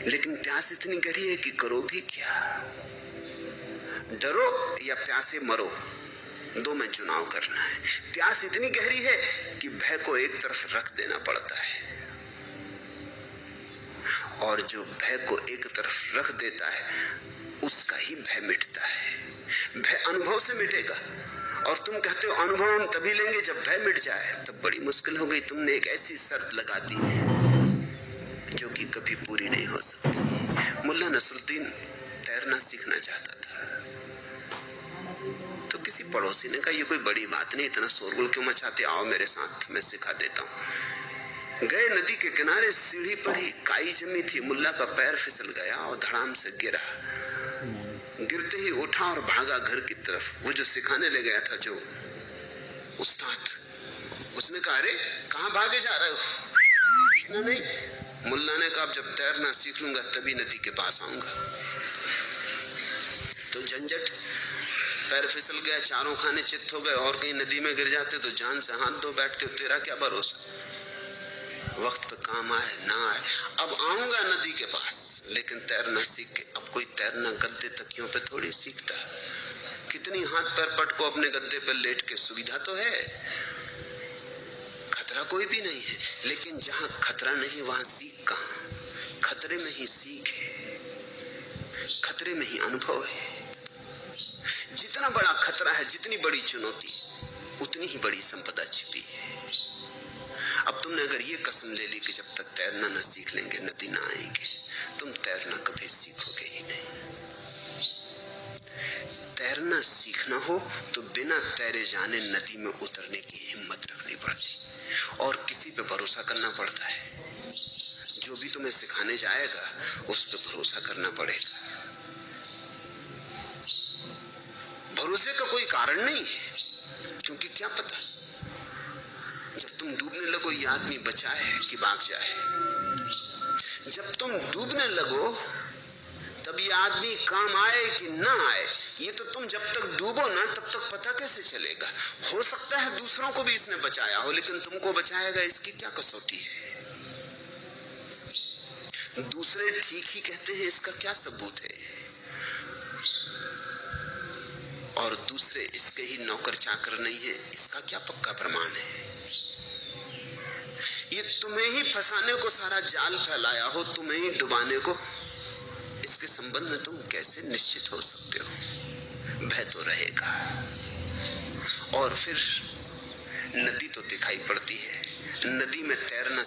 लेकिन प्यास इतनी गहरी है कि करो भी क्या। डरो या प्यासे मरो, दो में चुनाव करना है। प्यास इतनी गहरी है कि भय को एक तरफ रख देना पड़ता है, और जो भय को एक तरफ रख देता है उसका ही भय मिटता है। भय अनुभव से मिटेगा, और तुम कहते हो अनुभव हम तभी लेंगे जब भय मिट जाए। तब बड़ी मुश्किल हो गई। तुमने एक ऐसी शर्त लगा दी जो कि कभी पूरी नहीं हो सकती। मुल्ला नसरुद्दीन तैरना सीखना चाहता था, तो किसी पड़ोसी ने कहा ये कोई बड़ी बात नहीं, इतना शोरगुल क्यों मचाते, आओ मेरे साथ, मैं सिखा देता हूँ। गए नदी के किनारे, सीढ़ी पर ही काई जमी थी। मुल्ला का पैर फिसल गया और धड़ाम से गिरा। गिरते ही उठा और भागा घर की तरफ। वो जो सिखाने ले गया था, जो उस्ताद, उसने कहा अरे कहाँ भागे जा रहे हो, सीखना नहीं। मुल्ला ने कहा जब तैरना सीख लूंगा तभी नदी के पास आऊंगा। तो झंझट, पैर फिसल गया, चारों खाने चित्त हो गए, और कहीं नदी में गिर जाते तो जान से हाथ धो बैठ के, तेरा क्या भरोसा, वक्त पे काम आए ना आए। अब आऊंगा नदी के पास, लेकिन तैरना सीख के। अब कोई तैरना गद्दे तकियों पे थोड़ी सीखता है। कितनी हाथ पैर पटको अपने गद्दे पे लेट के, सुविधा तो है, खतरा कोई भी नहीं है। लेकिन जहां खतरा नहीं वहां सीख कहां। खतरे में ही सीख है, खतरे में ही अनुभव है। जितना बड़ा खतरा है, जितनी बड़ी चुनौती, उतनी ही बड़ी संपदा छिपी है। अब तुमने अगर ये कसम ले ली कि जब तक तैरना न सीख लेंगे नदी ना आएंगे, तुम तैरना कभी सीखोगे ही नहीं। तैरना सीखना हो तो बिना तैरे जाने नदी में उतरने की हिम्मत रखनी पड़ती, और किसी पे भरोसा करना पड़ता है। जो भी तुम्हें सिखाने जाएगा उस पे भरोसा करना पड़ेगा। भरोसे का कोई कारण नहीं है, क्योंकि क्या पता जब तुम डूबने लगो ये आदमी बचाए कि भाग जाए। जब तुम डूबने लगो तब ये आदमी काम आए कि ना आए, ये तो तुम जब तक डूबो ना तब तक पता कैसे चलेगा। हो सकता है दूसरों को भी इसने बचाया हो, लेकिन तुमको बचाएगा इसकी क्या कसौटी है। दूसरे ठीक ही कहते हैं, इसका क्या सबूत है। और दूसरे इसके ही नौकर चाकर नहीं है, इसका क्या पक्का प्रमाण है। ये तुम्हें ही फंसाने को सारा जाल फैलाया हो, तुम्हें ही डुबाने को, इसके संबंध में तुम कैसे निश्चित हो सकते हो। भय तो रहेगा। और फिर नदी तो दिखाई पड़ती है। नदी में तैरना